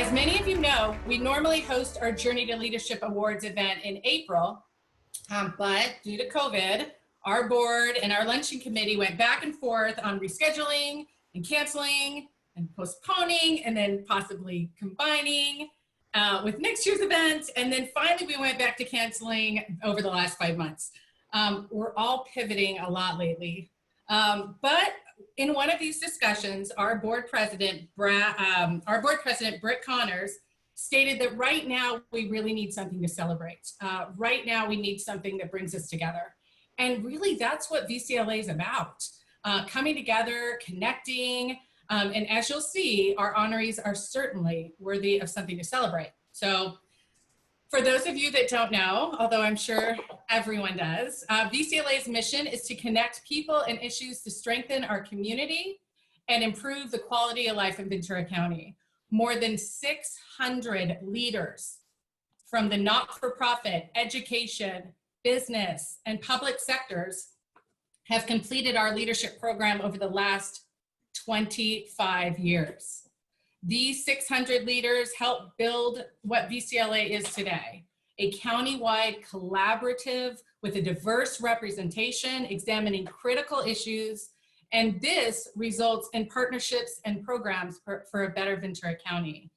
As many of you know, we normally host our Journey to Leadership Awards event in April, but due to COVID, our board and our luncheon committee went back and forth on rescheduling and canceling and postponing and then possibly combining with next year's event. And then finally we went back to canceling over the last 5 months. We're all pivoting a lot lately. But in one of these discussions, our board president, Britt Connors, stated that right now we really need something to celebrate. Right now we need something that brings us together. And really that's what VCLA is about. Coming together, connecting, and as you'll see, our honorees are certainly worthy of something to celebrate. So for those of you that don't know, although I'm sure everyone does, VCLA's mission is to connect people and issues to strengthen our community and improve the quality of life in Ventura County. More than 600 leaders from the not-for-profit, education, business, and public sectors have completed our leadership program over the last 25 years. These 600 leaders helped build what VCLA is today, a county-wide collaborative with a diverse representation examining critical issues, and this results in partnerships and programs for a better Ventura County.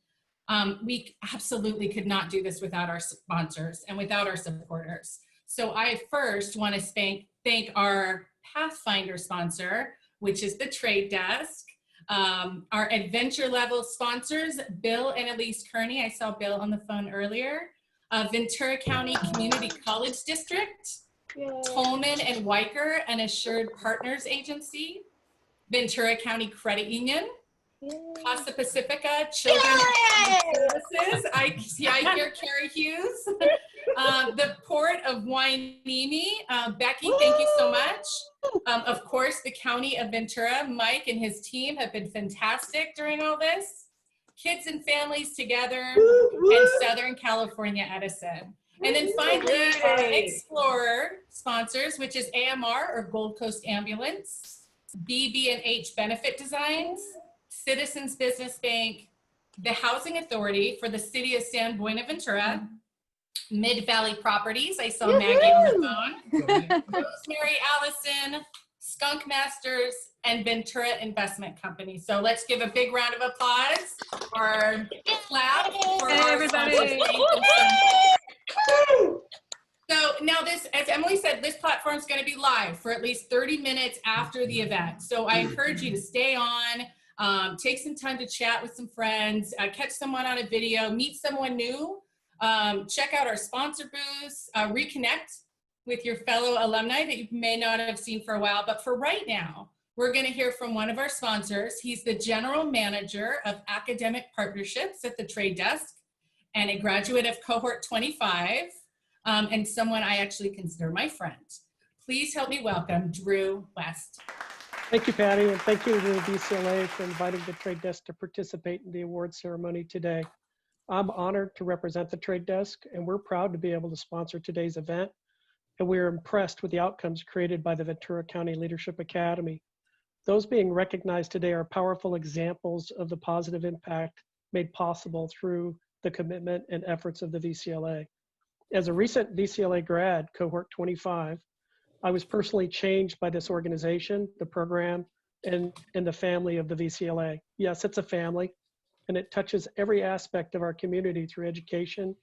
We absolutely could not do this without our sponsors and without our supporters. So I first want to thank our Pathfinder sponsor, which is the Trade Desk. Our adventure level sponsors, Bill and Elise Kearney. I saw Bill on the phone earlier. Ventura County Community College District, Tolman and Wilker, an Assured Partners Agency, Ventura County Credit Union, Casa Pacifica Children's Services. I hear Carrie Hughes. The Port of Hueneme. Becky, thank you so much. Of course, the County of Ventura, Mike and his team have been fantastic during all this. Kids and Families Together and Southern California Edison. And then finally, our Explorer sponsors, which is AMR or Gold Coast Ambulance, BB&H Benefit Designs, Citizens Business Bank, the Housing Authority for the City of San Buenaventura, Mid-Valley Properties, I saw Maggie on the phone, Rosemary Allison, Skunk Masters, and Ventura Investment Company. So let's give a big round of applause or clap for our sponsors. So now this, as Emily said, this platform is going to be live for at least 30 minutes after the event. So I encourage you to stay on, take some time to chat with some friends, catch someone on a video, meet someone new. Check out our sponsor booths, reconnect with your fellow alumni that you may not have seen for a while. But for right now, we're going to hear from one of our sponsors. He's the General Manager of Academic Partnerships at the Trade Desk and a graduate of Cohort 25, and someone I actually consider my friend. Please help me welcome Drew West. Thank you, Patty, and thank you to the VCLA for inviting the Trade Desk to participate in the award ceremony today. I'm honored to represent the Trade Desk, and we're proud to be able to sponsor today's event. And we're impressed with the outcomes created by the Ventura County Leadership Academy. Those being recognized today are powerful examples of the positive impact made possible through the commitment and efforts of the VCLA. As a recent VCLA grad, Cohort 25, I was personally changed by this organization, the program, and the family of the VCLA. Yes, it's a family, and it touches every aspect of our community through education,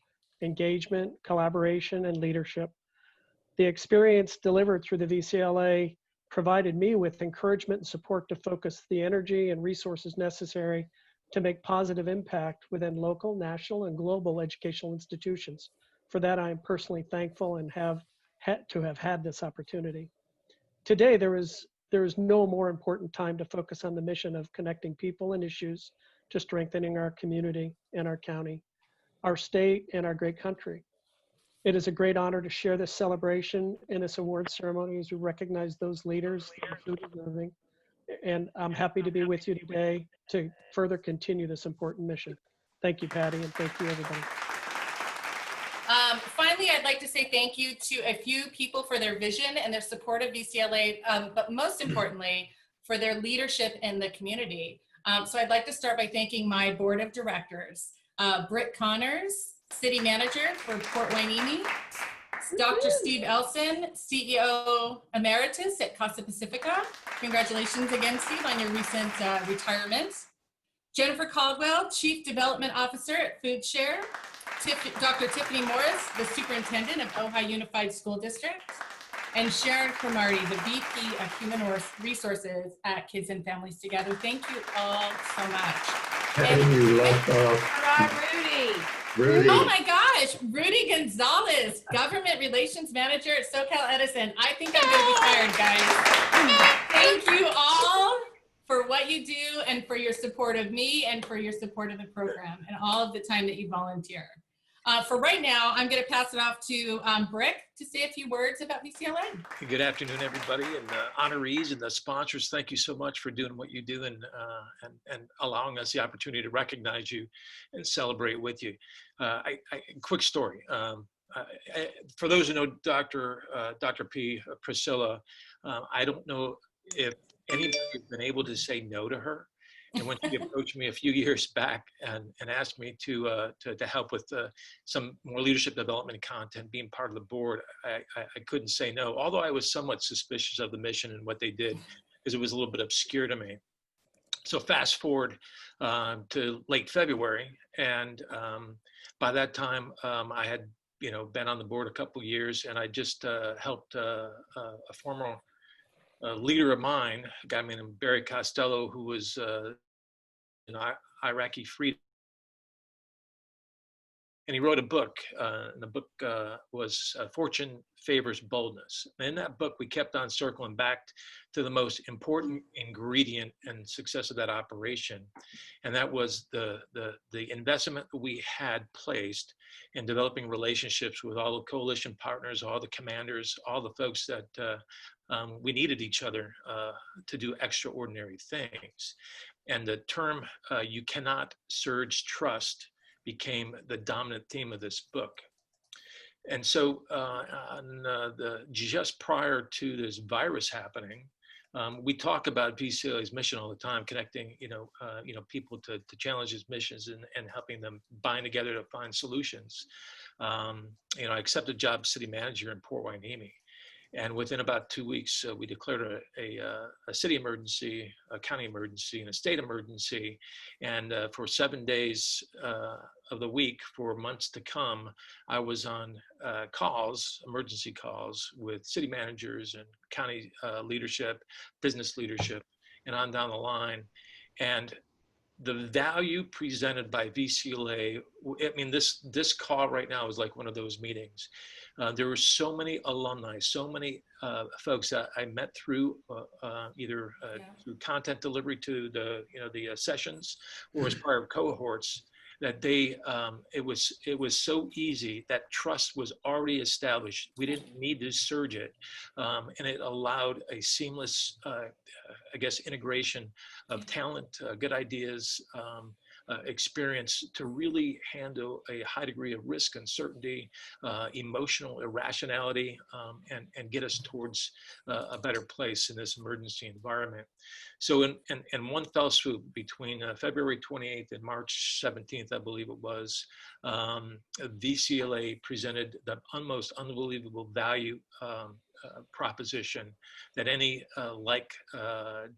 engagement, collaboration, and leadership. The experience delivered through the VCLA provided me with encouragement and support to focus the energy and resources necessary to make positive impact within local, national, and global educational institutions. For that, I am personally thankful and have had this opportunity. Today, there is no more important time to focus on the mission of connecting people and issues to strengthening our community and our county, our state, and our great country. It is a great honor to share this celebration and this award ceremony as we recognize those leaders who are deserving. And I'm happy to be with you today to further continue this important mission. Thank you, Patty, and thank you, everybody. Finally, I'd like to say thank you to a few people for their vision and their support of VCLA, but most importantly, for their leadership in the community. So I'd like to start by thanking my board of directors. Britt Connors, City Manager for Port Hueneme. Dr. Steve Elson, CEO Emeritus at Casa Pacifica. Congratulations again, Steve, on your recent retirement. Jennifer Caldwell, Chief Development Officer at Food Share. Dr. Tiffany Morris, the Superintendent of Ojai Unified School District. And Sharon Cromartie, the VP of Human Resources at Kids and Families Together. Thank you all so much. And you left off Rudy. Oh my gosh, Rudy Gonzalez, Government Relations Manager at SoCal Edison. I think I'm gonna be fired, guys. Thank you all for what you do and for your support of me and for your support of the program and all of the time that you volunteer. For right now, I'm going to pass it off to Brick to say a few words about VCLA. Good afternoon, everybody, and honorees and the sponsors. Thank you so much for doing what you do and allowing us the opportunity to recognize you and celebrate with you. Quick story. For those who know Dr. P, Priscilla, I don't know if anybody has been able to say no to her. And when she approached me a few years back and asked me to help with some more leadership development content, being part of the board, I couldn't say no, although I was somewhat suspicious of the mission and what they did, because it was a little bit obscure to me. So fast forward to late February, and by that time I had been on the board a couple of years, and I just helped a former leader of mine, a guy named Barry Costello, who was Iraqi freedom. And he wrote a book, and the book was Fortune Favors Boldness. And in that book, we kept on circling back to the most important ingredient and success of that operation. And that was the investment that we had placed in developing relationships with all the coalition partners, all the commanders, all the folks that we needed each other to do extraordinary things. And the term, you cannot surge trust, became the dominant theme of this book. And so just prior to this virus happening, we talk about VCLA's mission all the time, connecting people to challenges, missions, and helping them bind together to find solutions. I accepted a job city manager in Port Hueneme. And within about 2 weeks, we declared a city emergency, a county emergency, and a state emergency. And for 7 days of the week, for months to come, I was on calls, emergency calls, with city managers and county leadership, business leadership, and on down the line. And the value presented by VCLA, I mean, this call right now is like one of those meetings. There were so many alumni, so many folks that I met through either through content delivery to the sessions or as part of cohorts, that it was so easy. That trust was already established. We didn't need to surge it, and it allowed a seamless, integration of talent, good ideas, experience to really handle a high degree of risk, uncertainty, emotional irrationality, and get us towards a better place in this emergency environment. So in one fell swoop, between February 28th and March 17th, I believe it was, VCLA presented the most unbelievable value proposition that any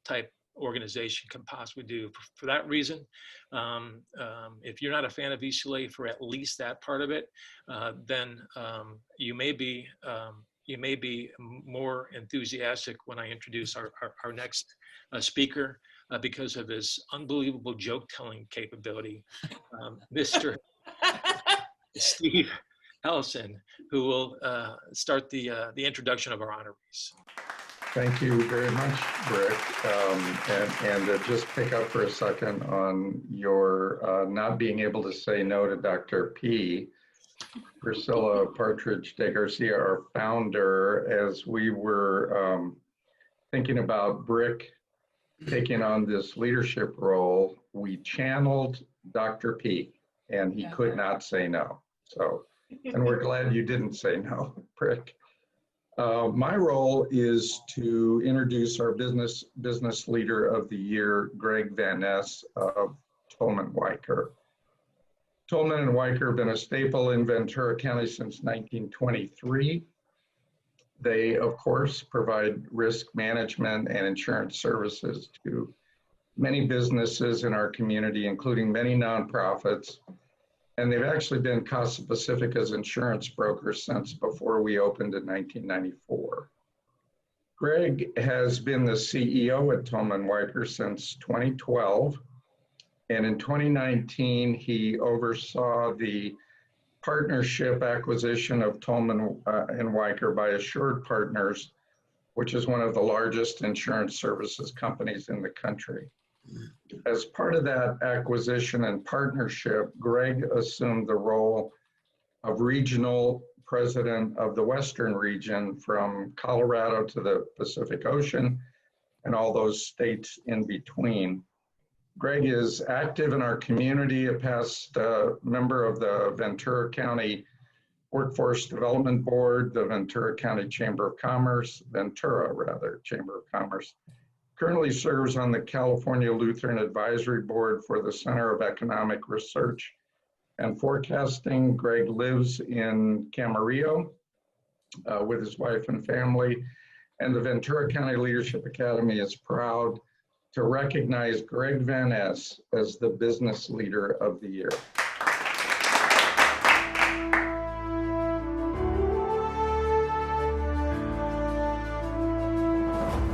type organization can possibly do. For that reason, if you're not a fan of VCLA for at least that part of it, then you may be more enthusiastic when I introduce our next speaker, because of his unbelievable joke-telling capability, Mr. Steve Elson, who will start the introduction of our honorees. Thank you very much, Brick. And just pick up for a second on your not being able to say no to Dr. P. Priscilla Partridge de Garcia, our founder, as we were thinking about Brick taking on this leadership role, we channeled Dr. P, and he could not say no. So, and we're glad you didn't say no, Brick. My role is to introduce our business leader of the year, Greg Van Ness of Tolman Wilker. Tolman and Wilker have been a staple in Ventura County since 1923. They, of course, provide risk management and insurance services to many businesses in our community, including many nonprofits. And they've actually been Casa Pacifica's insurance broker since before we opened in 1994. Greg has been the CEO at Tolman Wilker since 2012. And in 2019, he oversaw the partnership acquisition of Tolman and Wilker by Assured Partners, which is one of the largest insurance services companies in the country. As part of that acquisition and partnership, Greg assumed the role of regional president of the Western region from Colorado to the Pacific Ocean and all those states in between. Greg is active in our community, a past member of the Ventura County Workforce Development Board, the Ventura County Chamber of Commerce, Chamber of Commerce. Currently serves on the California Lutheran Advisory Board for the Center of Economic Research and Forecasting. Greg lives in Camarillo with his wife and family, and the Ventura County Leadership Academy is proud to recognize Greg Van Ness as the Business Leader of the Year.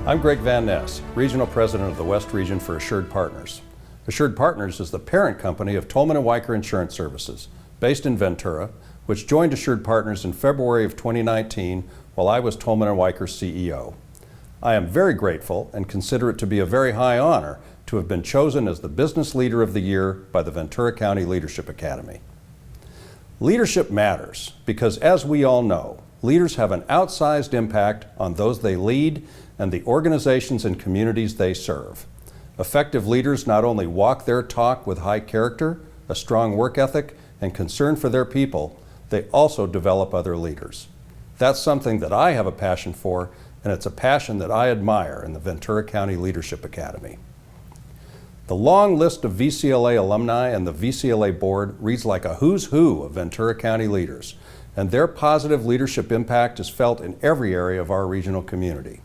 I'm Greg Van Ness, Regional President of the West Region for Assured Partners. Assured Partners is the parent company of Tolman and Wilker Insurance Services, based in Ventura, which joined Assured Partners in February of 2019 while I was Tolman and Wilker's CEO. I am very grateful and consider it to be a very high honor to have been chosen as the Business Leader of the Year by the Ventura County Leadership Academy. Leadership matters because, as we all know, leaders have an outsized impact on those they lead and the organizations and communities they serve. Effective leaders not only walk their talk with high character, a strong work ethic, and concern for their people, they also develop other leaders. That's something that I have a passion for, and it's a passion that I admire in the Ventura County Leadership Academy. The long list of VCLA alumni and the VCLA board reads like a who's who of Ventura County leaders, and their positive leadership impact is felt in every area of our regional community.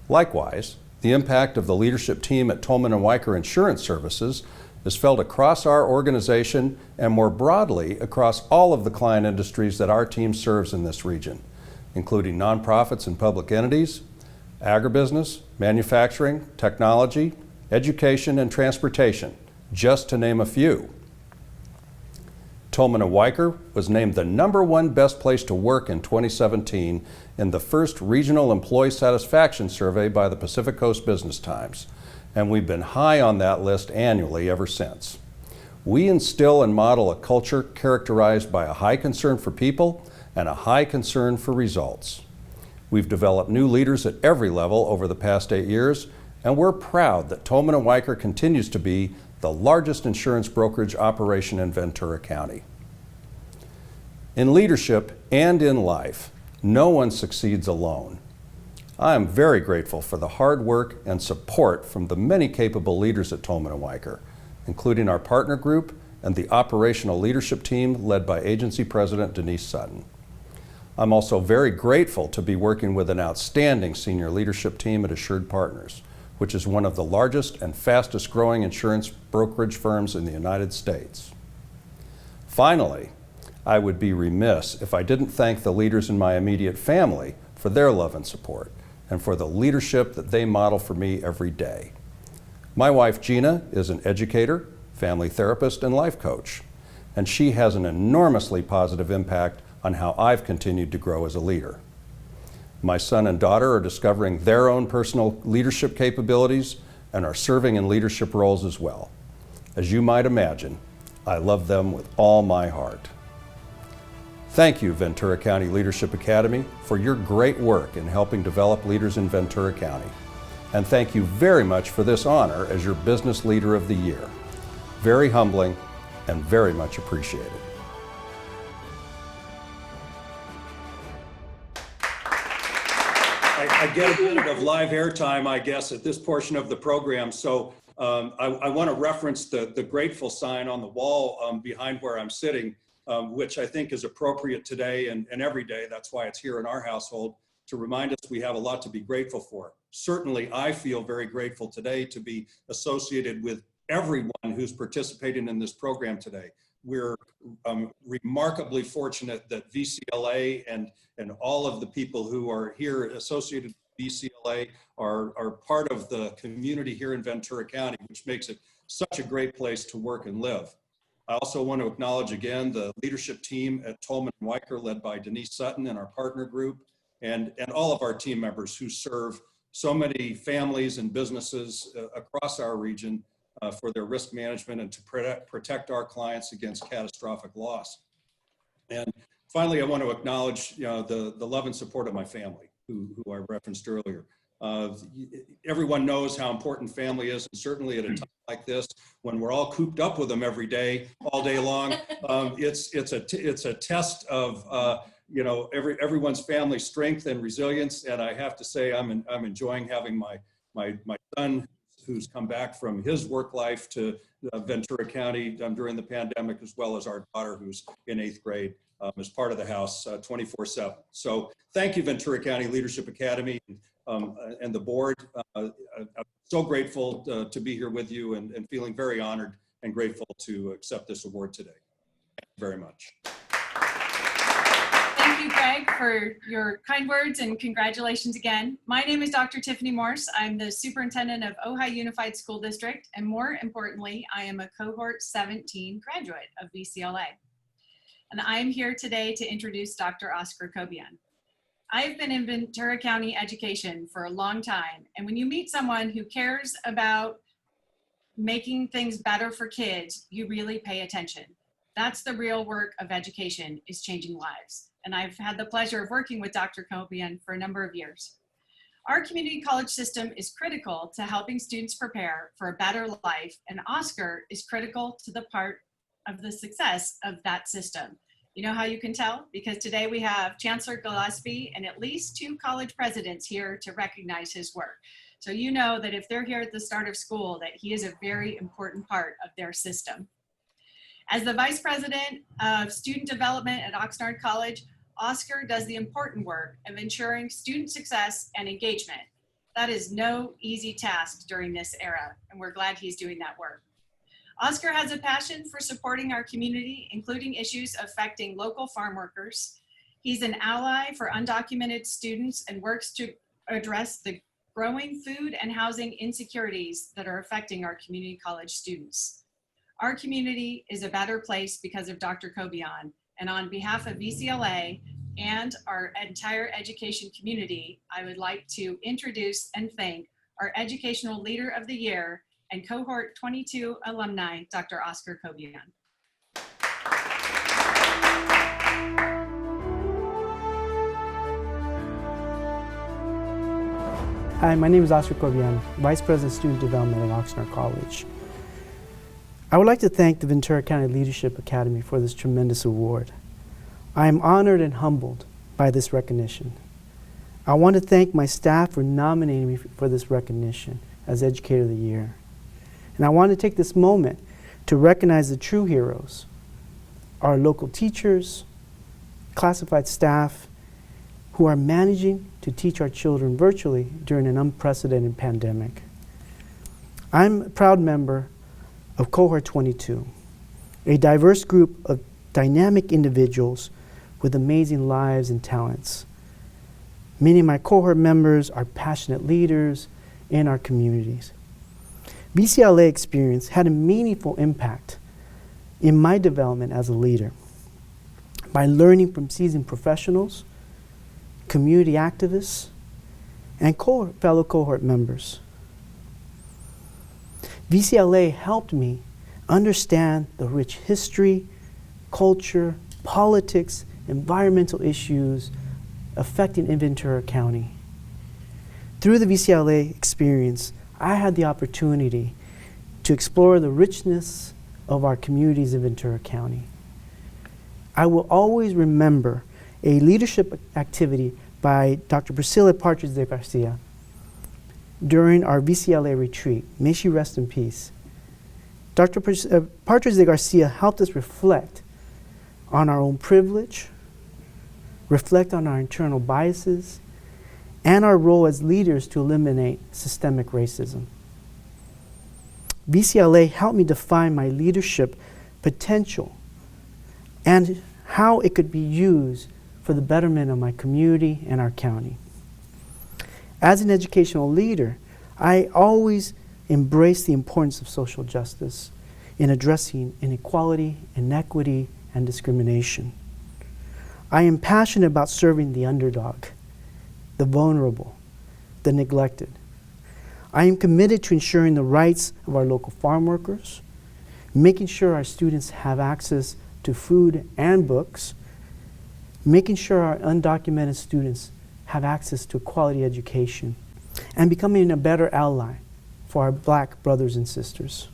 Likewise, the impact of the leadership team at Tolman and Wilker Insurance Services is felt across our organization and more broadly across all of the client industries that our team serves in this region, including nonprofits and public entities, agribusiness, manufacturing, technology, education, and transportation, just to name a few. Tolman and Wilker was named the #1 best place to work in 2017 in the first Regional Employee Satisfaction Survey by the Pacific Coast Business Times, and we've been high on that list annually ever since. We instill and model a culture characterized by a high concern for people and a high concern for results. We've developed new leaders at every level over the past 8 years, and we're proud that Tolman and Wilker continues to be the largest insurance brokerage operation in Ventura County. In leadership and in life, no one succeeds alone. I am very grateful for the hard work and support from the many capable leaders at Tolman and Wilker, including our partner group and the operational leadership team led by Agency President Denise Sutton. I'm also very grateful to be working with an outstanding senior leadership team at Assured Partners, which is one of the largest and fastest growing insurance brokerage firms in the United States. Finally, I would be remiss if I didn't thank the leaders in my immediate family for their love and support and for the leadership that they model for me every day. My wife Gina is an educator, family therapist, and life coach, and she has an enormously positive impact on how I've continued to grow as a leader. My son and daughter are discovering their own personal leadership capabilities and are serving in leadership roles as well. As you might imagine, I love them with all my heart. Thank you, Ventura County Leadership Academy, for your great work in helping develop leaders in Ventura County. And thank you very much for this honor as your Business Leader of the Year. Very humbling and very much appreciated. I get a bit of live airtime, I guess, at this portion of the program. So I want to reference the grateful sign on the wall behind where I'm sitting, which I think is appropriate today and every day. That's why it's here in our household, to remind us we have a lot to be grateful for. Certainly, I feel very grateful today to be associated with everyone who's participating in this program today. We're remarkably fortunate that VCLA and all of the people who are here associated with VCLA are part of the community here in Ventura County, which makes it such a great place to work and live. I also want to acknowledge again the leadership team at Tolman and Wilker, led by Denise Sutton and our partner group, and all of our team members who serve so many families and businesses across our region for their risk management and to protect our clients against catastrophic loss. And finally, I want to acknowledge the love and support of my family, who I referenced earlier. Everyone knows how important family is, and certainly at a time like this, when we're all cooped up with them every day, all day long, it's a test of everyone's family strength and resilience. And I have to say, I'm enjoying having my son, who's come back from his work life to Ventura County during the pandemic, as well as our daughter who's in 8th grade as part of the house 24/7. So thank you, Ventura County Leadership Academy and the board. I'm so grateful to be here with you and feeling very honored and grateful to accept this award today. Thank you very much. Thank you, Greg, for your kind words and congratulations again. My name is Dr. Tiffany Morse. I'm the superintendent of Ojai Unified School District, and more importantly, I am a cohort 17 graduate of VCLA. And I am here today to introduce Dr. Oscar Cobian. I've been in Ventura County education for a long time, and when you meet someone who cares about making things better for kids, you really pay attention. That's the real work of education, is changing lives. And I've had the pleasure of working with Dr. Cobian for a number of years. Our community college system is critical to helping students prepare for a better life, and Oscar is critical to the part of the success of that system. You know how you can tell? Because today we have Chancellor Gillespie and at least 2 college presidents here to recognize his work. So you know that if they're here at the start of school, that he is a very important part of their system. As the Vice President of Student Development at Oxnard College, Oscar does the important work of ensuring student success and engagement. That is no easy task during this era, and we're glad he's doing that work. Oscar has a passion for supporting our community, including issues affecting local farm workers. He's an ally for undocumented students and works to address the growing food and housing insecurities that are affecting our community college students. Our community is a better place because of Dr. Cobian, and on behalf of VCLA and our entire education community, I would like to introduce and thank our Educational Leader of the Year and Cohort 22 alumni, Dr. Oscar Cobian. Hi, my name is Oscar Cobian, Vice President of Student Development at Oxnard College. I would like to thank the Ventura County Leadership Academy for this tremendous award. I am honored and humbled by this recognition. I want to thank my staff for nominating me for this recognition as Educator of the Year. And I want to take this moment to recognize the true heroes, our local teachers, classified staff, who are managing to teach our children virtually during an unprecedented pandemic. I'm a proud member of Cohort 22, a diverse group of dynamic individuals with amazing lives and talents. Many of my cohort members are passionate leaders in our communities. VCLA experience had a meaningful impact in my development as a leader by learning from seasoned professionals, community activists, and fellow cohort members. VCLA helped me understand the rich history, culture, politics, environmental issues affecting Ventura County. Through the VCLA experience, I had the opportunity to explore the richness of our communities in Ventura County. I will always remember a leadership activity by Dr. Priscilla Partridge de Garcia. during our VCLA retreat. May she rest in peace. Dr. Partridge de Garcia helped us reflect on our own privilege, reflect on our internal biases, and our role as leaders to eliminate systemic racism. VCLA helped me define my leadership potential and how it could be used for the betterment of my community and our county. As an educational leader, I always embrace the importance of social justice in addressing inequality, inequity, and discrimination. I am passionate about serving the underdog, the vulnerable, the neglected. I am committed to ensuring the rights of our local farm workers, making sure our students have access to food and books, making sure our undocumented students have access to quality education, and becoming a better ally for our Black brothers and sisters.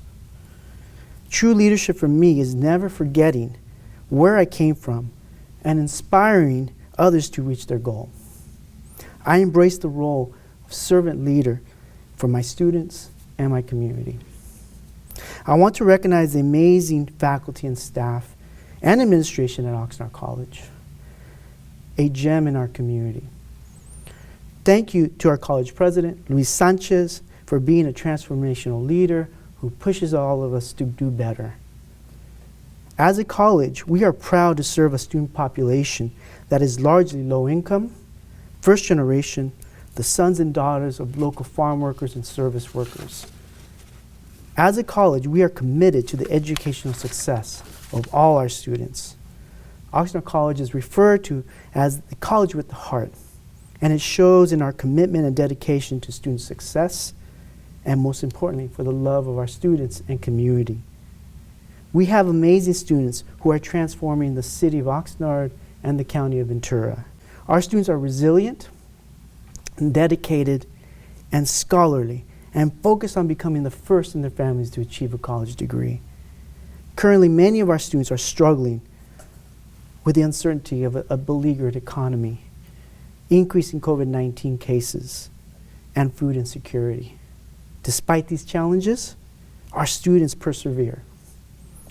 True leadership for me is never forgetting where I came from and inspiring others to reach their goal. I embrace the role of servant leader for my students and my community. I want to recognize the amazing faculty and staff and administration at Oxnard College, a gem in our community. Thank you to our college president, Luis Sanchez, for being a transformational leader who pushes all of us to do better. As a college, we are proud to serve a student population that is largely low income, first generation, the sons and daughters of local farm workers and service workers. As a college, we are committed to the educational success of all our students. Oxnard College is referred to as the college with the heart, and it shows in our commitment and dedication to student success, and most importantly, for the love of our students and community. We have amazing students who are transforming the city of Oxnard and the county of Ventura. Our students are resilient, and dedicated, and scholarly, and focused on becoming the first in their families to achieve a college degree. Currently, many of our students are struggling with the uncertainty of a beleaguered economy, increasing COVID-19 cases, and food insecurity. Despite these challenges, our students persevere.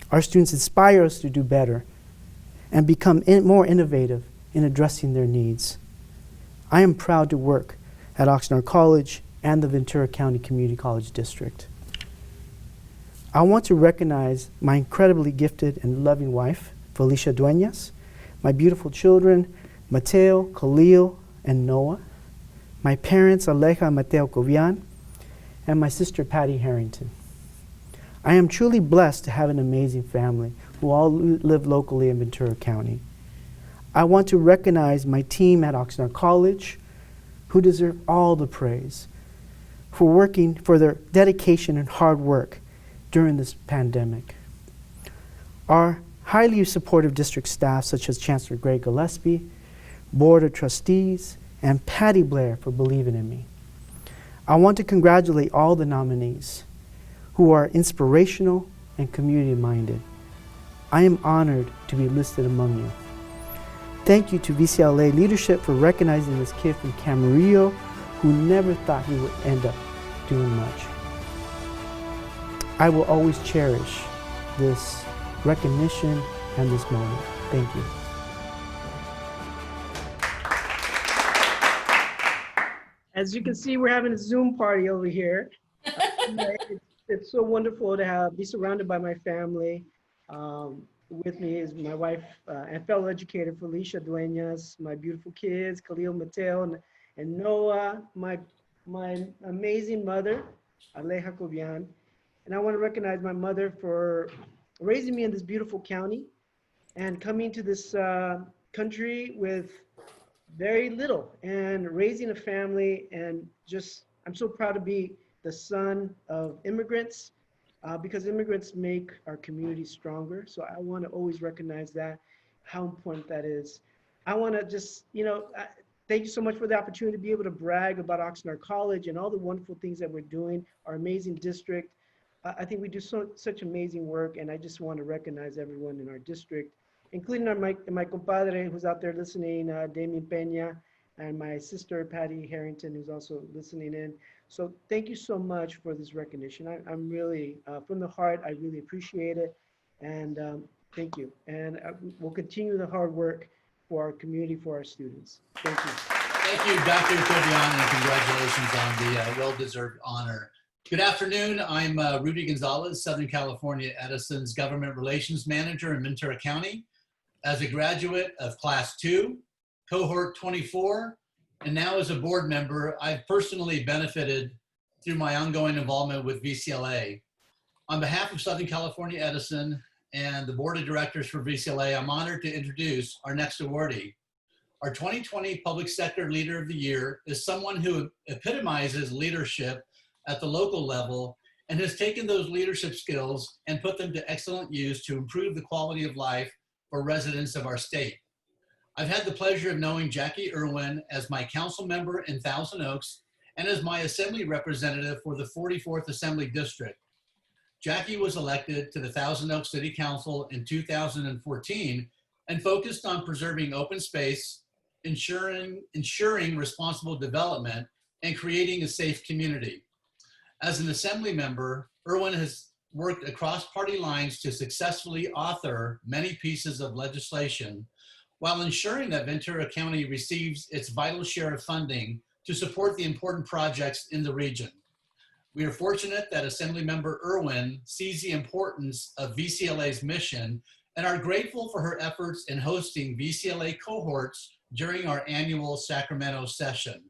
Our students inspire us to do better and become more innovative in addressing their needs. I am proud to work at Oxnard College and the Ventura County Community College District. I want to recognize my incredibly gifted and loving wife, Felicia Duenas, my beautiful children, Mateo, Khalil, and Noah, my parents, Aleja and Mateo Covian, and my sister, Patty Harrington. I am truly blessed to have an amazing family who all live locally in Ventura County. I want to recognize my team at Oxnard College, who deserve all the praise for their dedication and hard work during this pandemic. Our highly supportive district staff, such as Chancellor Greg Gillespie, Board of Trustees, and Patty Blair for believing in me. I want to congratulate all the nominees who are inspirational and community-minded. I am honored to be listed among you. Thank you to VCLA leadership for recognizing this kid from Camarillo who never thought he would end up doing much. I will always cherish this recognition and this moment. Thank you. As you can see, we're having a Zoom party over here. It's so wonderful to be surrounded by my family. With me is my wife and fellow educator, Felicia Duenas, my beautiful kids, Khalil, Mateo, and Noah, my amazing mother, Aleja Covian. And I want to recognize my mother for raising me in this beautiful county and coming to this country with very little and raising a family, and just, I'm so proud to be the son of immigrants because immigrants make our community stronger. So I want to always recognize that, how important that is. I want to just, thank you so much for the opportunity to be able to brag about Oxnard College and all the wonderful things that we're doing, our amazing district. I think we do such amazing work, and I just want to recognize everyone in our district, including my compadre who's out there listening, Damien Peña, and my sister, Patty Harrington, who's also listening in. So thank you so much for this recognition. I'm really, from the heart, I really appreciate it. And thank you. And we'll continue the hard work for our community, for our students. Thank you. Thank you, Dr. Kobian, and congratulations on the well-deserved honor. Good afternoon. I'm Rudy Gonzalez, Southern California Edison's Government Relations Manager in Ventura County. As a graduate of Class 2, Cohort 24, and now as a board member, I've personally benefited through my ongoing involvement with VCLA. On behalf of Southern California Edison and the Board of Directors for VCLA, I'm honored to introduce our next awardee. Our 2020 Public Sector Leader of the Year is someone who epitomizes leadership at the local level and has taken those leadership skills and put them to excellent use to improve the quality of life for residents of our state. I've had the pleasure of knowing Jackie Irwin as my council member in Thousand Oaks and as my assembly representative for the 44th Assembly District. Jackie was elected to the Thousand Oaks City Council in 2014 and focused on preserving open space, ensuring responsible development, and creating a safe community. As an assembly member, Irwin has worked across party lines to successfully author many pieces of legislation while ensuring that Ventura County receives its vital share of funding to support the important projects in the region. We are fortunate that Assemblymember Irwin sees the importance of VCLA's mission and are grateful for her efforts in hosting VCLA cohorts during our annual Sacramento session.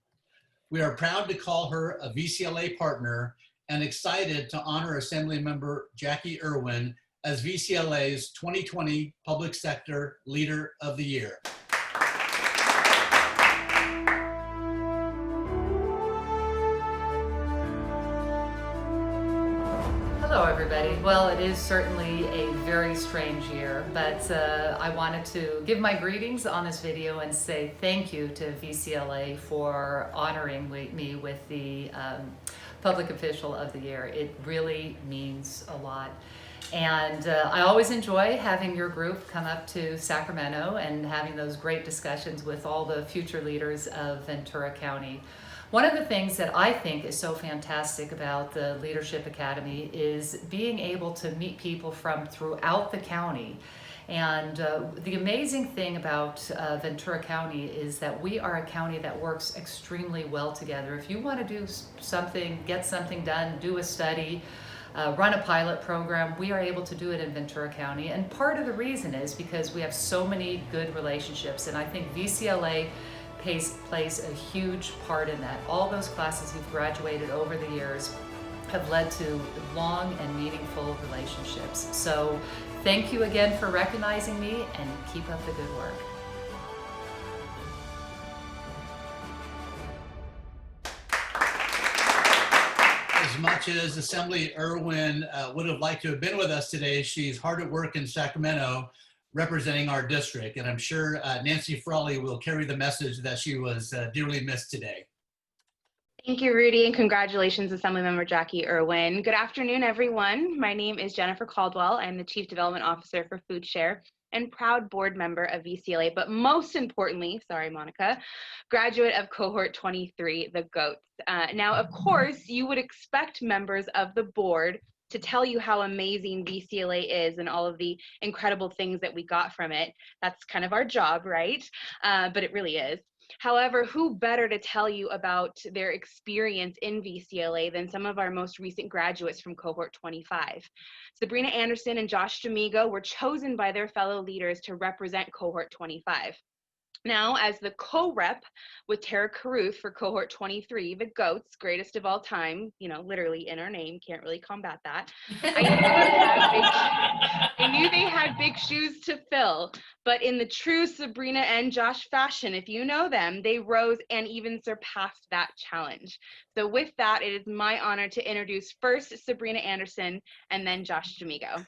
We are proud to call her a VCLA partner and excited to honor Assemblymember Jackie Irwin as VCLA's 2020 Public Sector Leader of the Year. Hello, everybody. Well, it is certainly a very strange year, but I wanted to give my greetings on this video and say thank you to VCLA for honoring me with the Public Official of the Year. It really means a lot. And I always enjoy having your group come up to Sacramento and having those great discussions with all the future leaders of Ventura County. One of the things that I think is so fantastic about the Leadership Academy is being able to meet people from throughout the county. And the amazing thing about Ventura County is that we are a county that works extremely well together. If you want to do something, get something done, do a study, run a pilot program, we are able to do it in Ventura County. And part of the reason is because we have so many good relationships. And I think VCLA plays a huge part in that. All those classes who've graduated over the years have led to long and meaningful relationships. So thank you again for recognizing me and keep up the good work. As much as Assembly Irwin would have liked to have been with us today, she's hard at work in Sacramento representing our district. And I'm sure Nancy Frawley will carry the message that she was dearly missed today. Thank you, Rudy, and congratulations, Assemblymember Jackie Irwin. Good afternoon, everyone. My name is Jennifer Caldwell. I'm the Chief Development Officer for Food Share and proud board member of VCLA, but most importantly, sorry, Monica, graduate of Cohort 23, the GOATs. Now, of course, you would expect members of the board to tell you how amazing VCLA is and all of the incredible things that we got from it. That's kind of our job, right? But it really is. However, who better to tell you about their experience in VCLA than some of our most recent graduates from Cohort 25. Sabrina Anderson and Josh D'Amigo were chosen by their fellow leaders to represent Cohort 25. Now, as the co-rep with Tara Caruth for Cohort 23, the GOATs, greatest of all time, you know, literally in our name, can't really combat that. I knew they had big shoes to fill, but in the true Sabrina and Josh fashion, if you know them, they rose and even surpassed that challenge. So with that, it is my honor to introduce first Sabrina Anderson and then Josh D'Amigo.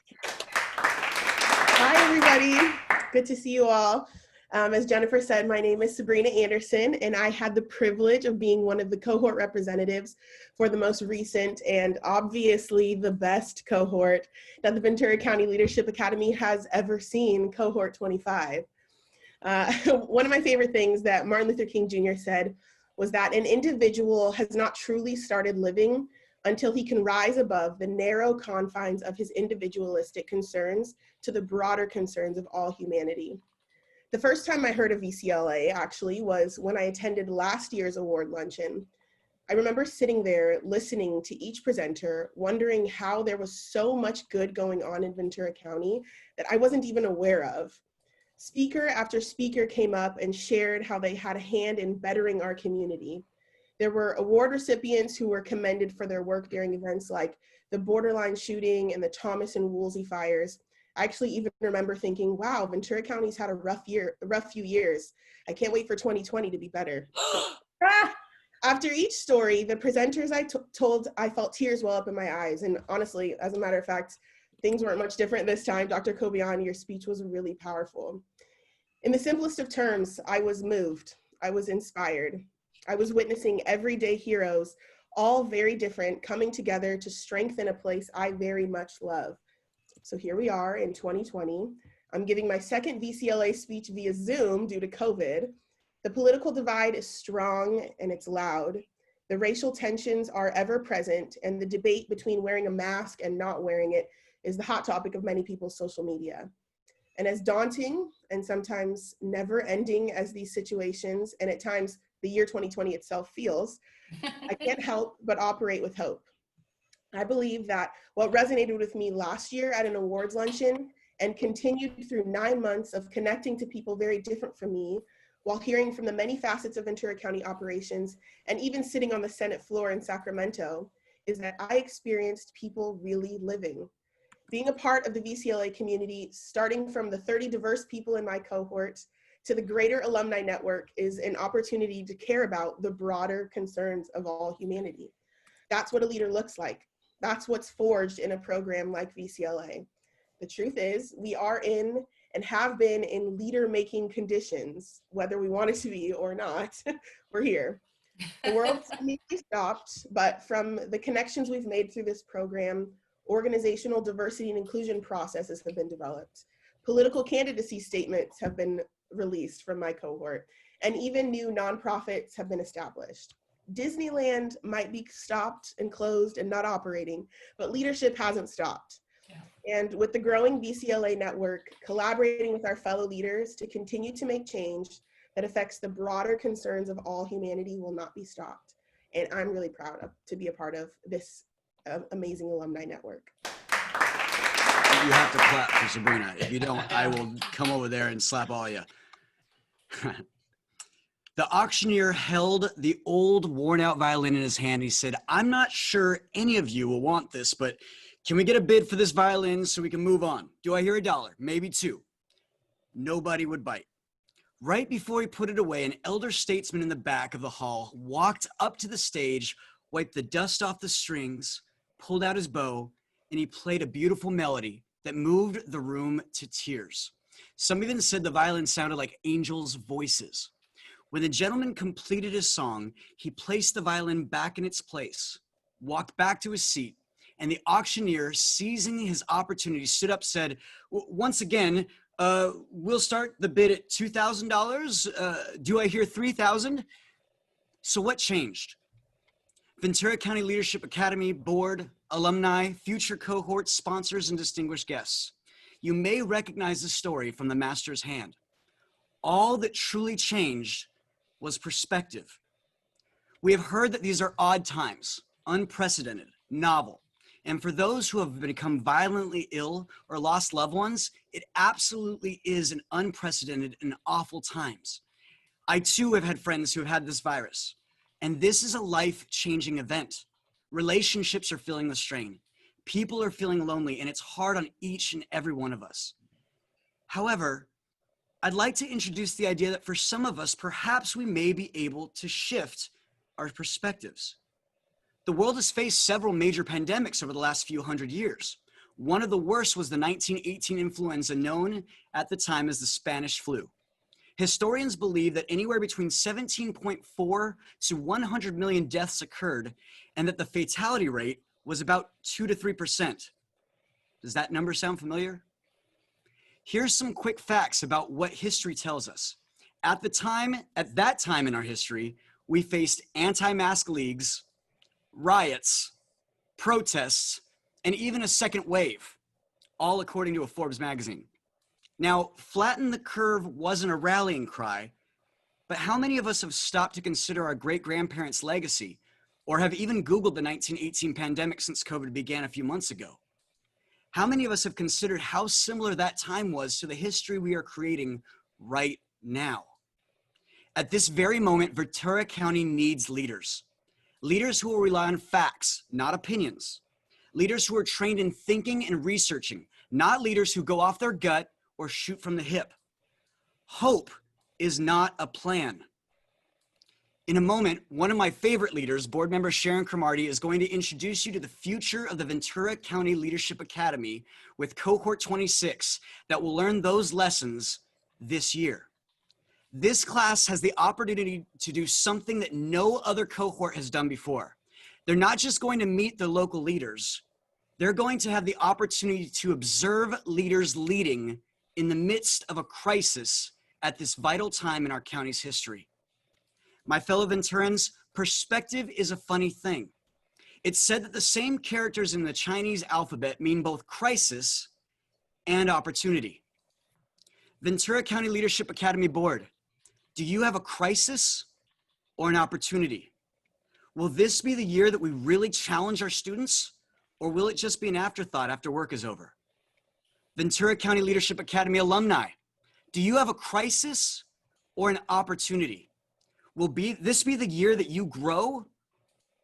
Hi, everybody. Good to see you all. As Jennifer said, my name is Sabrina Anderson, and I had the privilege of being one of the cohort representatives for the most recent and obviously the best cohort that the Ventura County Leadership Academy has ever seen, Cohort 25. One of my favorite things that Martin Luther King Jr. said was that an individual has not truly started living until he can rise above the narrow confines of his individualistic concerns to the broader concerns of all humanity. The first time I heard of VCLA actually was when I attended last year's award luncheon. I remember sitting there listening to each presenter, wondering how there was so much good going on in Ventura County that I wasn't even aware of. Speaker after speaker came up and shared how they had a hand in bettering our community. There were award recipients who were commended for their work during events like the Borderline shooting and the Thomas and Woolsey fires. I actually even remember thinking, wow, Ventura County's had a rough few years. I can't wait for 2020 to be better. After each story, the presenters I told, I felt tears well up in my eyes. And honestly, as a matter of fact, things weren't much different this time. Dr. Kobian, your speech was really powerful. In the simplest of terms, I was moved. I was inspired. I was witnessing everyday heroes, all very different, coming together to strengthen a place I very much love. So here we are in 2020. I'm giving my second VCLA speech via Zoom due to COVID. The political divide is strong and it's loud. The racial tensions are ever present, and the debate between wearing a mask and not wearing it is the hot topic of many people's social media. And as daunting and sometimes never ending as these situations, and at times the year 2020 itself feels, I can't help but operate with hope. I believe that what resonated with me last year at an awards luncheon and continued through 9 months of connecting to people very different from me, while hearing from the many facets of Ventura County operations, and even sitting on the Senate floor in Sacramento, is that I experienced people really living. Being a part of the VCLA community, starting from the 30 diverse people in my cohort to the greater alumni network, is an opportunity to care about the broader concerns of all humanity. That's what a leader looks like. That's what's forged in a program like VCLA. The truth is, we are in and have been in leader-making conditions, whether we want it to be or not. We're here. The world's immediately stopped, but from the connections we've made through this program, organizational diversity and inclusion processes have been developed. Political candidacy statements have been released from my cohort, and even new nonprofits have been established. Disneyland might be stopped and closed and not operating, but leadership hasn't stopped. And with the growing VCLA network, collaborating with our fellow leaders to continue to make change that affects the broader concerns of all humanity will not be stopped. And I'm really proud to be a part of this amazing alumni network. You have to clap for Sabrina. If you don't, I will come over there and slap all of you. The auctioneer held the old worn-out violin in his hand. He said, "I'm not sure any of you will want this, but can we get a bid for this violin so we can move on? Do I hear $1? Maybe $2. Nobody would bite. Right before he put it away, an elder statesman in the back of the hall walked up to the stage, wiped the dust off the strings, pulled out his bow, and he played a beautiful melody that moved the room to tears. Some even said the violin sounded like angels' voices. When the gentleman completed his song, he placed the violin back in its place, walked back to his seat, and the auctioneer, seizing his opportunity, stood up, said, "Once again, we'll start the bid at $2,000. Do I hear $3,000? So what changed? Ventura County Leadership Academy Board, alumni, future cohorts, sponsors, and distinguished guests. You may recognize the story from the master's hand. All that truly changed was perspective. We have heard that these are odd times, unprecedented, novel. And for those who have become violently ill or lost loved ones, it absolutely is an unprecedented and awful times. I too have had friends who have had this virus, and this is a life-changing event. Relationships are feeling the strain. People are feeling lonely, and it's hard on each and every one of us. However, I'd like to introduce the idea that for some of us, perhaps we may be able to shift our perspectives. The world has faced several major pandemics over the last few hundred years. One of the worst was the 1918 influenza, known at the time as the Spanish flu. Historians believe that anywhere between 17.4 to 100 million deaths occurred, and that the fatality rate was about 2 to 3%. Does that number sound familiar? Here's some quick facts about what history tells us. At that time in our history, we faced anti-mask leagues, riots, protests, and even a second wave, all according to a Forbes magazine. Now, flatten the curve wasn't a rallying cry, but how many of us have stopped to consider our great-grandparents' legacy, or have even Googled the 1918 pandemic since COVID began a few months ago? How many of us have considered how similar that time was to the history we are creating right now? At this very moment, Ventura County needs leaders. Leaders who will rely on facts, not opinions. Leaders who are trained in thinking and researching, not leaders who go off their gut or shoot from the hip. Hope is not a plan. In a moment, one of my favorite leaders, board member Sharon Cromartie, is going to introduce you to the future of the Ventura County Leadership Academy with cohort 26 that will learn those lessons this year. This class has the opportunity to do something that no other cohort has done before. They're not just going to meet the local leaders, they're going to have the opportunity to observe leaders leading in the midst of a crisis at this vital time in our county's history. My fellow Venturans, perspective is a funny thing. It's said that the same characters in the Chinese alphabet mean both crisis and opportunity. Ventura County Leadership Academy Board, do you have a crisis or an opportunity? Will this be the year that we really challenge our students, or will it just be an afterthought after work is over? Ventura County Leadership Academy alumni, do you have a crisis or an opportunity? Will this be the year that you grow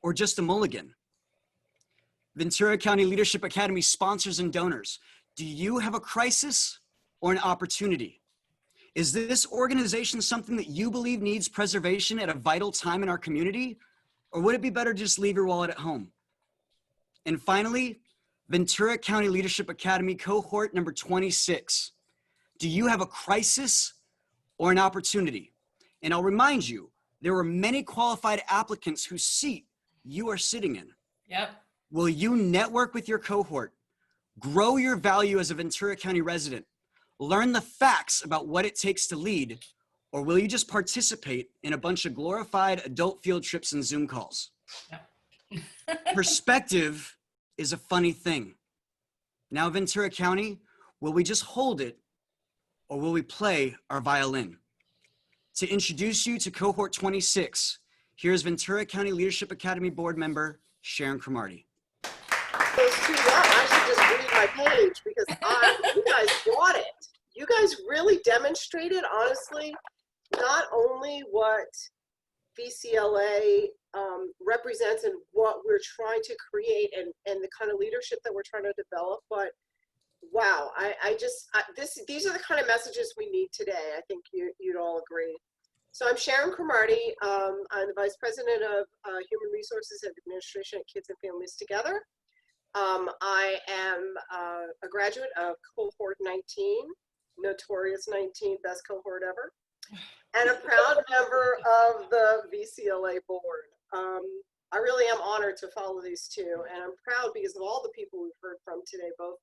or just a mulligan? Ventura County Leadership Academy sponsors and donors, do you have a crisis or an opportunity? Is this organization something that you believe needs preservation at a vital time in our community? Or would it be better to just leave your wallet at home? And finally, Ventura County Leadership Academy cohort number 26. Do you have a crisis or an opportunity? And I'll remind you, there were many qualified applicants whose seat you are sitting in. Yep. Will you network with your cohort, grow your value as a Ventura County resident, learn the facts about what it takes to lead, or will you just participate in a bunch of glorified adult field trips and Zoom calls? Yep. Perspective is a funny thing. Now, Ventura County, will we just hold it, or will we play our violin? To introduce you to cohort 26, here's Ventura County Leadership Academy board member, Sharon Cromartie. Those two up, I should just read my page because you guys brought it. You guys really demonstrated, honestly, not only what VCLA represents and what we're trying to create and the kind of leadership that we're trying to develop, but wow, these are the kind of messages we need today. I think you'd all agree. So I'm Sharon Cromartie. I'm the Vice President of Human Resources and Administration at Kids and Families Together. I am a graduate of cohort 19, notorious 19, best cohort ever, and a proud member of the VCLA board. I really am honored to follow these two, and I'm proud because of all the people we've heard from today, both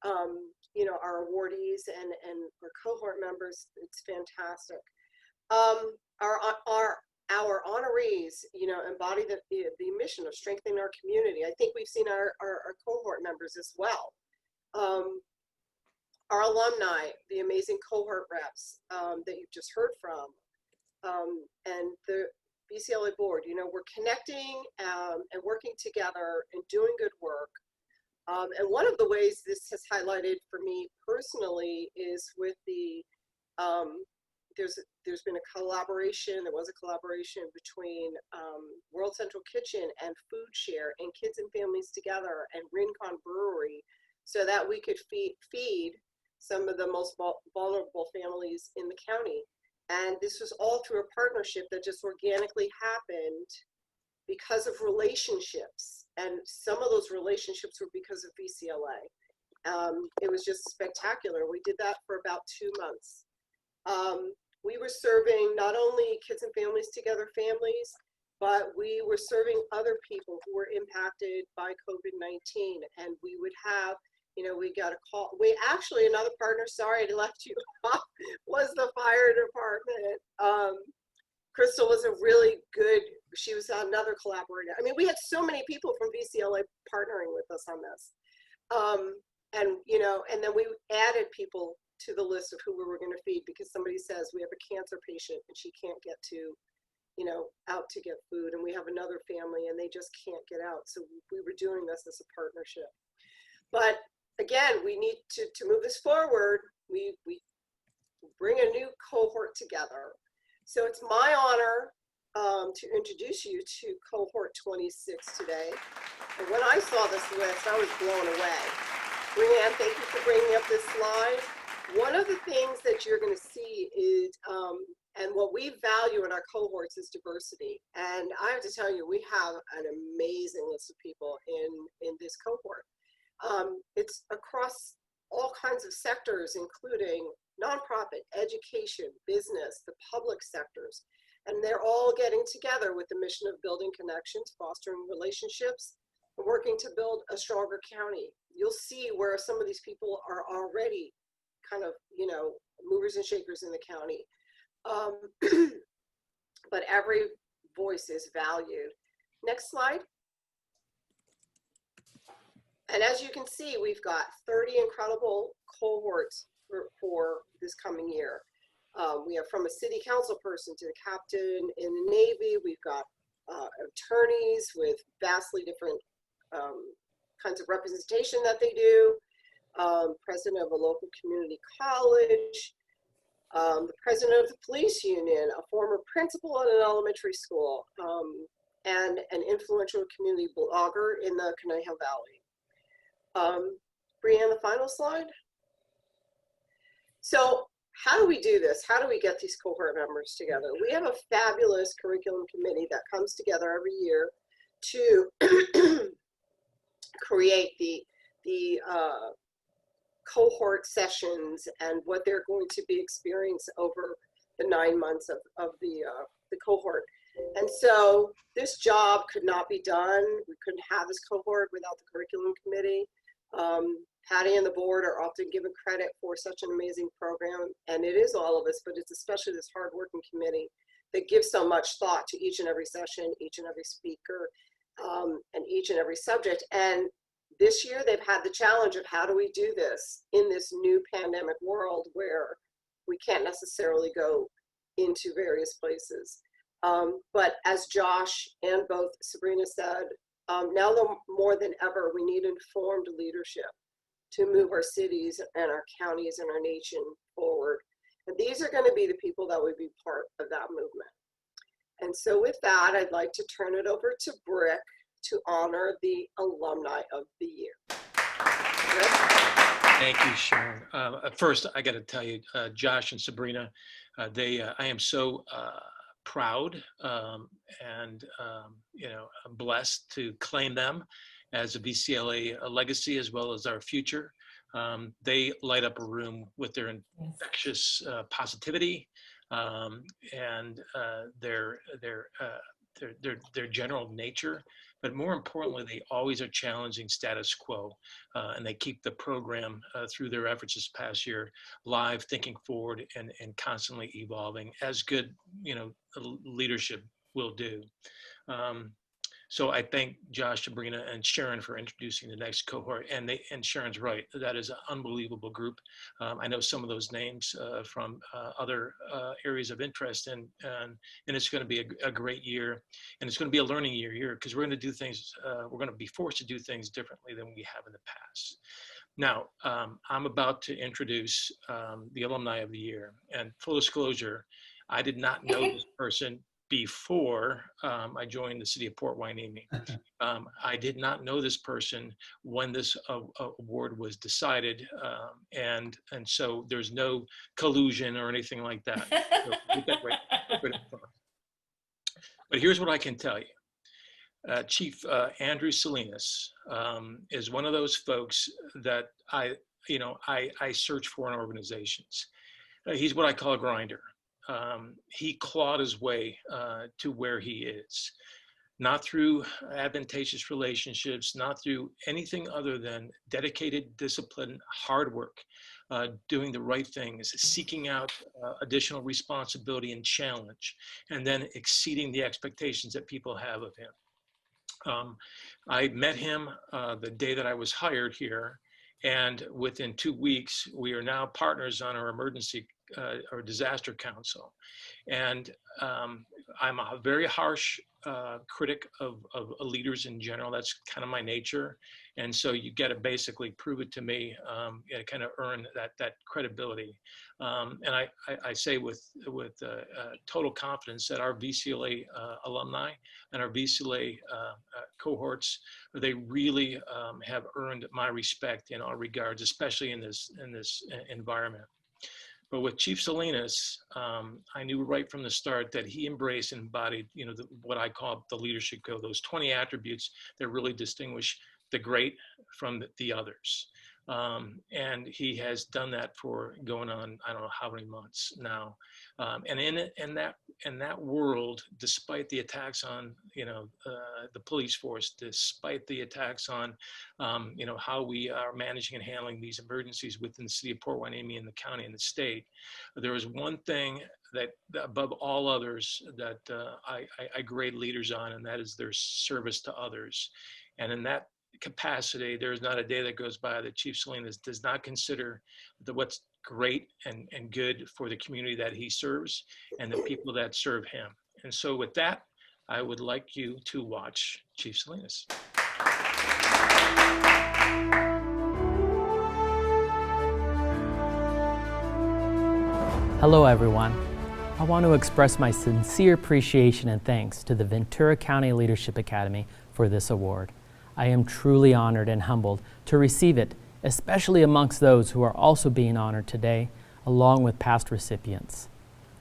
our awardees and our cohort members. It's fantastic. Our honorees, embody the mission of strengthening our community. I think we've seen our cohort members as well. Our alumni, the amazing cohort reps that you've just heard from, and the VCLA board, we're connecting and working together and doing good work. And one of the ways this has highlighted for me personally is with the, there's been a collaboration, there was a collaboration between World Central Kitchen and Food Share and Kids and Families Together and Rincon Brewery so that we could feed some of the most vulnerable families in the county. And this was all through a partnership that just organically happened because of relationships. And some of those relationships were because of VCLA. It was just spectacular. We did that for about 2 months. We were serving not only Kids and Families Together families, but we were serving other people who were impacted by COVID-19. And we would have we got a call. We actually, another partner, sorry I left you off, was the fire department. Crystal was a really good, she was another collaborator. I mean, we had so many people from VCLA partnering with us on this. And then we added people to the list of who we were going to feed, because somebody says we have a cancer patient and she can't get to, out to get food, and we have another family and they just can't get out. So we were doing this as a partnership. But again, we need to move this forward. We bring a new cohort together. So it's my honor to introduce you to cohort 26 today. And when I saw this list, I was blown away. Brianne, thank you for bringing up this slide. One of the things that you're going to see is, and what we value in our cohorts is diversity. And I have to tell you, we have an amazing list of people in this cohort. It's across all kinds of sectors, including nonprofit, education, business, the public sectors. And they're all getting together with the mission of building connections, fostering relationships, and working to build a stronger county. You'll see where some of these people are already kind of, movers and shakers in the county. But every voice is valued. Next slide. And as you can see, we've got 30 incredible cohorts for this coming year. We have from a city council person to a captain in the Navy. We've got attorneys with vastly different kinds of representation that they do. President of a local community college, the president of the police union, a former principal at an elementary school, and an influential community blogger in the Conejo Valley. Brianne, the final slide. So how do we do this? How do we get these cohort members together? We have a fabulous curriculum committee that comes together every year to create the cohort sessions and what they're going to be experiencing over the 9 months of the cohort. And so this job could not be done. We couldn't have this cohort without the curriculum committee. Patty and the board are often given credit for such an amazing program, and it is all of us, but it's especially this hardworking committee that gives so much thought to each and every session, each and every speaker, and each and every subject. And this year they've had the challenge of how do we do this in this new pandemic world where we can't necessarily go into various places. But as Josh and both Sabrina said, now more than ever, we need informed leadership to move our cities and our counties and our nation forward. And these are going to be the people that would be part of that movement. And so with that, I'd like to turn it over to Brick to honor the alumni of the year. Brick? Thank you, Sharon. First, I got to tell you, Josh and Sabrina, I am so proud and blessed to claim them as a VCLA legacy as well as our future. They light up a room with their infectious positivity and their general nature, but more importantly, they always are challenging status quo, and they keep the program through their efforts this past year live, thinking forward, and constantly evolving, as good leadership will do. So I thank Josh, Sabrina, and Sharon for introducing the next cohort. And Sharon's right, that is an unbelievable group. I know some of those names from other areas of interest, and it's going to be a great year, and it's going to be a learning year because we're going to do things. We're going to be forced to do things differently than we have in the past. Now, I'm about to introduce the alumni of the year, and full disclosure, I did not know this person before I joined the city of Port Hueneme. I did not know this person when this award was decided, and so there's no collusion or anything like that. But here's what I can tell you. Chief Andrew Salinas is one of those folks that I search for in organizations. He's what I call a grinder. He clawed his way to where he is. not through advantageous relationships, not through anything other than dedicated, discipline, hard work, doing the right things, seeking out additional responsibility and challenge, and then exceeding the expectations that people have of him. I met him the day that I was hired here, and within 2 weeks, we are now partners on our emergency or disaster council. And I'm a very harsh critic of leaders in general. That's kind of my nature. And so you got to basically prove it to me, and kind of earn that credibility. And I say with total confidence that our VCLA alumni and our VCLA cohorts, they really have earned my respect in all regards, especially in this environment. But with Chief Salinas, I knew right from the start that he embraced and embodied, what I call the leadership code, those 20 attributes that really distinguish the great from the others. And he has done that for going on, I don't know how many months now. And in that world, despite the attacks on, the police force, despite the attacks on, how we are managing and handling these emergencies within the city of Port Hueneme and the county and the state, there is one thing that above all others that I grade leaders on, and that is their service to others. And in that capacity, there's not a day that goes by that Chief Salinas does not consider what's great and good for the community that he serves and the people that serve him. And so with that, I would like you to watch Chief Salinas. Hello everyone. I want to express my sincere appreciation and thanks to the Ventura County Leadership Academy for this award. I am truly honored and humbled to receive it, especially amongst those who are also being honored today, along with past recipients.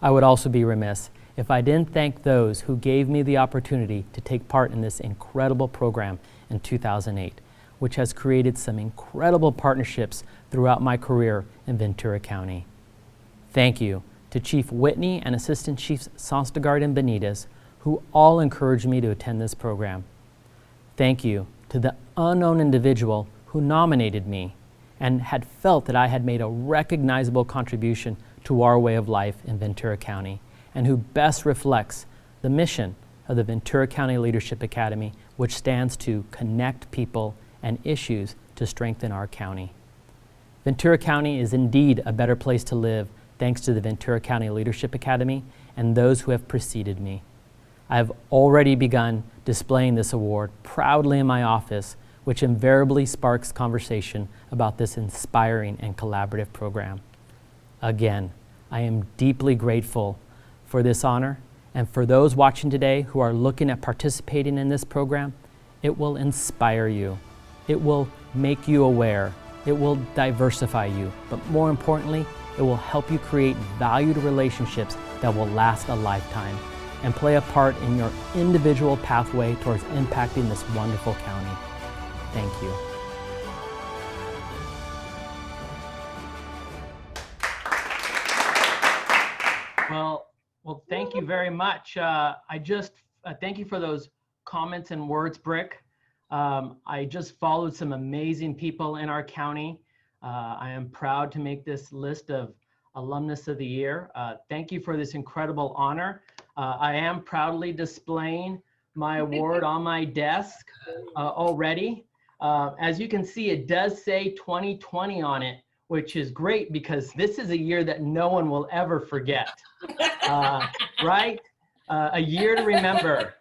I would also be remiss if I didn't thank those who gave me the opportunity to take part in this incredible program in 2008, which has created some incredible partnerships throughout my career in Ventura County. Thank you to Chief Whitney and Assistant Chiefs Sonstegard and Benitez, who all encouraged me to attend this program. Thank you to the unknown individual who nominated me and had felt that I had made a recognizable contribution to our way of life in Ventura County, and who best reflects the mission of the Ventura County Leadership Academy, which stands to connect people and issues to strengthen our county. Ventura County is indeed a better place to live thanks to the Ventura County Leadership Academy and those who have preceded me. I have already begun displaying this award proudly in my office, which invariably sparks conversation about this inspiring and collaborative program. Again, I am deeply grateful for this honor, and for those watching today who are looking at participating in this program, it will inspire you. It will make you aware. It will diversify you, but more importantly, it will help you create valued relationships that will last a lifetime and play a part in your individual pathway towards impacting this wonderful county. Thank you. Well, thank you very much. I just thank you for those comments and words, Brick. I just followed some amazing people in our county. I am proud to make this list of Alumnus of the Year. Thank you for this incredible honor. I am proudly displaying my award on my desk already. As you can see, it does say 2020 on it, which is great because this is a year that no one will ever forget, right? A year to remember.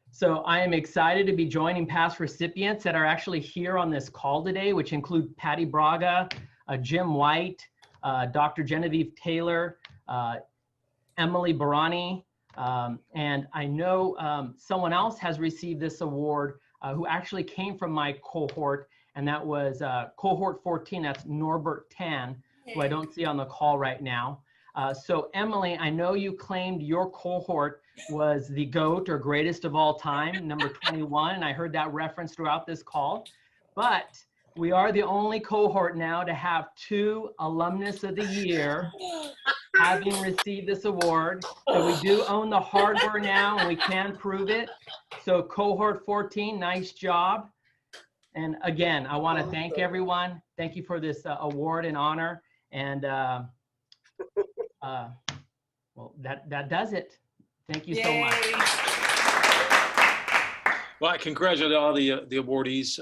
So I am excited to be joining past recipients that are actually here on this call today, which include Patty Braga, Jim White, Dr. Genevieve Taylor, Emily Barani, and I know someone else has received this award who actually came from my cohort, and that was cohort 14, that's Norbert Tan, who I don't see on the call right now. So Emily, I know you claimed your cohort was the GOAT or greatest of all time, number 21, and I heard that reference throughout this call, but we are the only cohort now to have 2 Alumnus of the Year having received this award. So we do own the hardware now and we can prove it. So cohort 14, nice job. And again, I want to thank everyone. Thank you for this award and honor. And well, that does it. Thank you so much. Well, I congratulate all the awardees.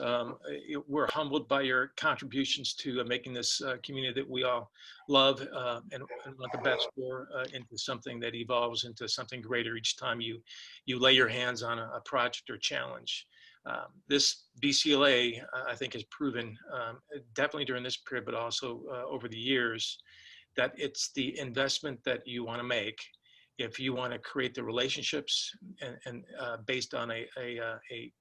We're humbled by your contributions to making this community that we all love and want the best for into something that evolves into something greater each time you lay your hands on a project or challenge. This BCLA, I think, has proven definitely during this period, but also over the years, that it's the investment that you want to make if you want to create the relationships and based on a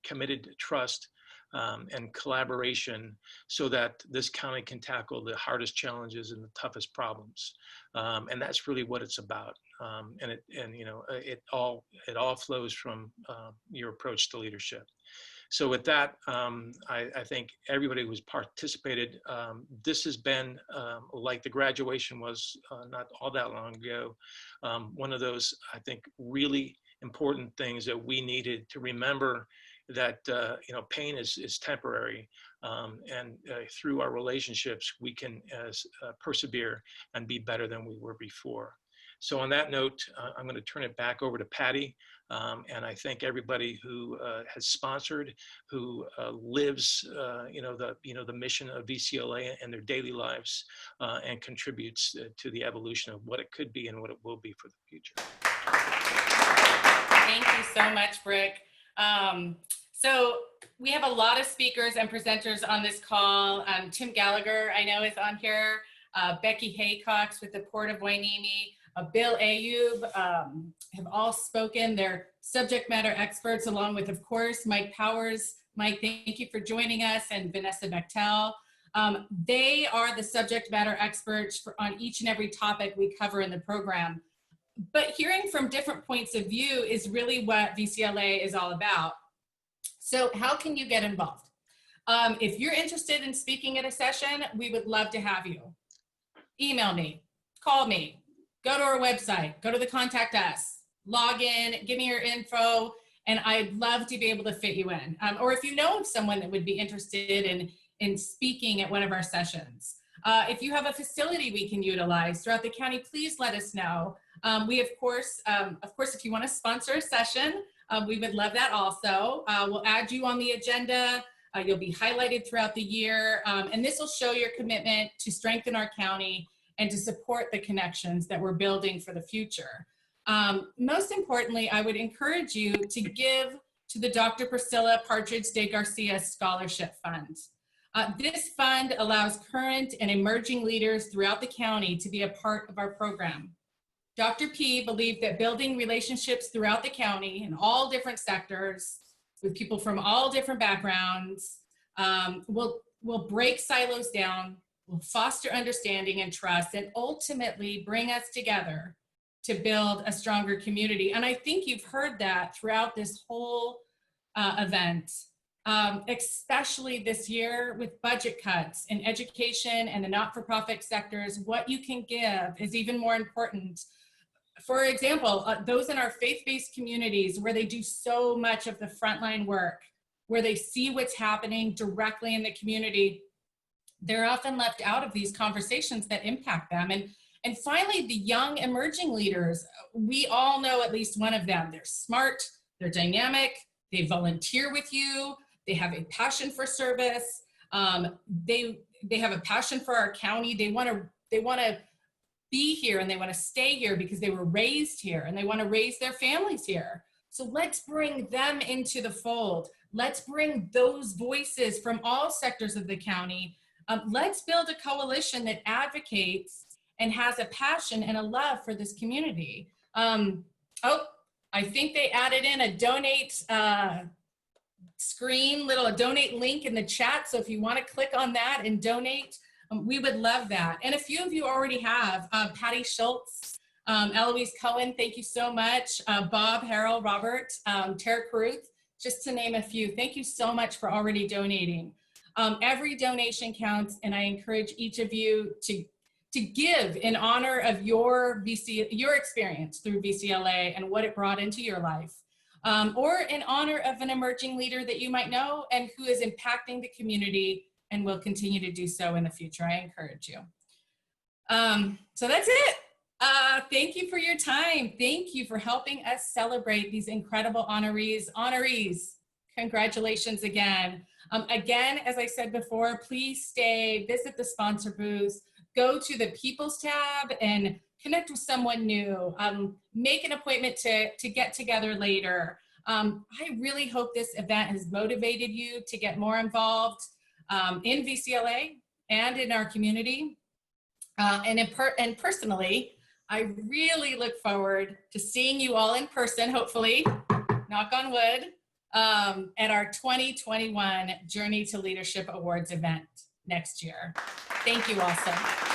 committed trust and collaboration, so that this county can tackle the hardest challenges and the toughest problems. And that's really what it's about. It all flows from your approach to leadership. So with that, I think everybody who's participated, this has been, like the graduation was not all that long ago, one of those, I think, really important things that we needed to remember that, pain is temporary, and through our relationships, we can persevere and be better than we were before. So on that note, I'm going to turn it back over to Patty. And I thank everybody who has sponsored, who lives, the mission of VCLA in their daily lives, and contributes to the evolution of what it could be and what it will be for the future. Thank you so much, Brick. So we have a lot of speakers and presenters on this call. Tim Gallagher, I know, is on here. Becky Haycox with the Port of Hueneme. Bill Ayub have all spoken. They're subject matter experts, along with, of course, Mike Powers. Mike, thank you for joining us, and Vanessa Bechtel. They are the subject matter experts on each and every topic we cover in the program. But hearing from different points of view is really what VCLA is all about. So how can you get involved? If you're interested in speaking at a session, we would love to have you. Email me, call me. Go to our website, go to the contact us, log in, give me your info, and I'd love to be able to fit you in. Or if you know of someone that would be interested in speaking at one of our sessions. If you have a facility we can utilize throughout the county, please let us know. We, of course, if you want to sponsor a session, we would love that also. We'll add you on the agenda. You'll be highlighted throughout the year, and this will show your commitment to strengthen our county and to support the connections that we're building for the future. Most importantly, I would encourage you to give to the Dr. Priscilla Partridge de Garcia Scholarship Fund. This fund allows current and emerging leaders throughout the county to be a part of our program. Dr. P believed that building relationships throughout the county in all different sectors with people from all different backgrounds will break silos down, will foster understanding and trust, and ultimately bring us together to build a stronger community. And I think you've heard that throughout this whole event, especially this year with budget cuts in education and the not-for-profit sectors. What you can give is even more important. For example, those in our faith-based communities where they do so much of the frontline work, where they see what's happening directly in the community, they're often left out of these conversations that impact them. And finally, the young emerging leaders, we all know at least one of them. They're smart, they're dynamic, they volunteer with you, they have a passion for service, they have a passion for our county, they want to be here and they want to stay here because they were raised here and they want to raise their families here. So let's bring them into the fold. Let's bring those voices from all sectors of the county. Let's build a coalition that advocates and has a passion and a love for this community. I think they added in a donate screen, a donate link in the chat. So if you want to click on that and donate, we would love that. And a few of you already have. Patty Schultz, Eloise Cohen, thank you so much. Bob, Harold, Robert, Tara Caruth, just to name a few. Thank you so much for already donating. Every donation counts, and I encourage each of you to give in honor of your experience through VCLA and what it brought into your life, or in honor of an emerging leader that you might know and who is impacting the community and will continue to do so in the future. I encourage you. So that's it. Thank you for your time. Thank you for helping us celebrate these incredible honorees. Honorees, congratulations again. Again, as I said before, please stay, visit the sponsor booths, go to the People's tab and connect with someone new. Make an appointment to get together later. I really hope this event has motivated you to get more involved in VCLA and in our community. And personally, I really look forward to seeing you all in person, hopefully, knock on wood, at our 2021 Journey to Leadership Awards event next year. Thank you all so much.